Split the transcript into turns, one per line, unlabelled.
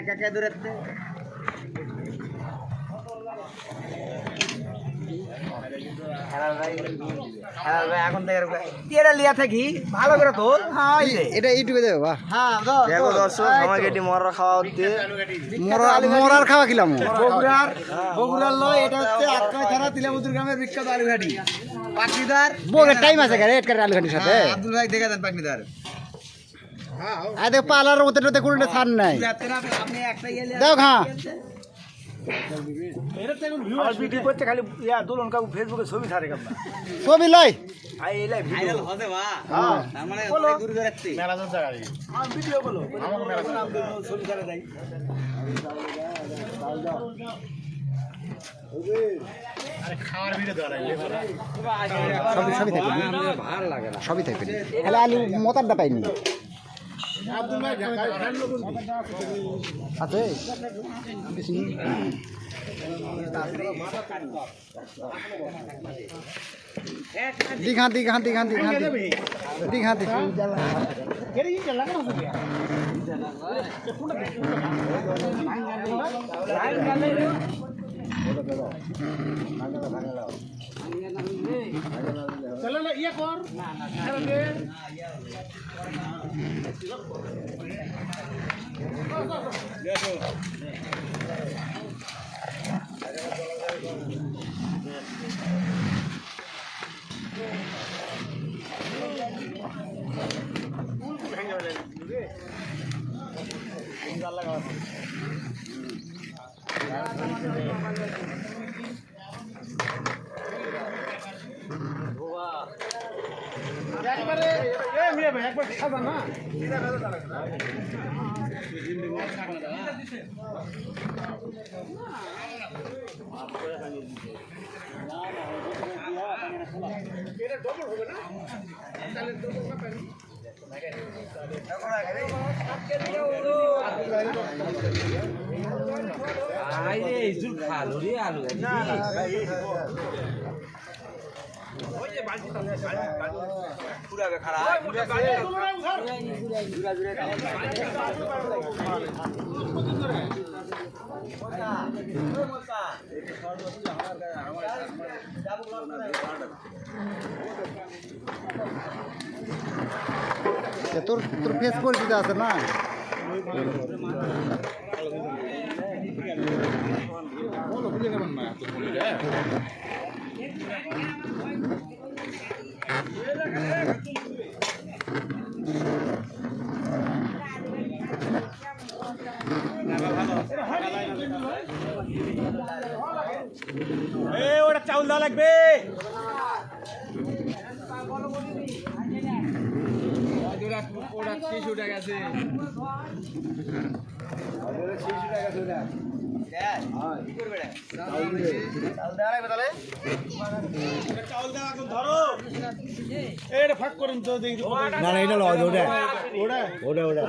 একা দূরাতে এখন এটা লিয়া থাকি ভালো করে তো
এটা ইউটিউবে দেবে বা
হ্যাঁ
দেখো দর্শক আমাকে এটি মরার খাওয়া হচ্ছে
মরার খাওয়া খেলাম
বগুড়ার লয় এটা হচ্ছে আটকয় থানা তিলামুদুর গ্রামের বিখ্যাত আলুঘাটি পাটনিদার
বউয়ের টাইম আছে রেড কারের আলুঘাটির সাথে
আব্দুল ভাই দেখে দেন পাটনিদার
আরে পালার মতো তো কোনো ছাড় নাই
আপনি একটা
দাও হ্যাঁ
ভিডিও করতে খালি ইয়া দোলন কাকু ফেসবুকে ছবি ছাড়ে কেমন
ছবি লয়
ভাইরাল হবে বা তার মানে দূর দূরাতে
মেলাজন জায়গা ভিডিও বলো ছবি ছাড়ে দেয় খাওয়ার ভিডিও দেওয়া
সবই থাকবে
ভালো লাগে না
সবই থাকবে খালি আলু মতারটা পাইনি আছে দিঘা
একবার খাবা না
তোর ফেস পরিচিত আছে না
ওটা চাউল দেওয়া লাগবে ওটা 600 টাকা আছে চাউল দেওয়া ধরো এটা ফাঁক করুন তো দেখি
না এটা লয় ওটা
ওটা
ওটা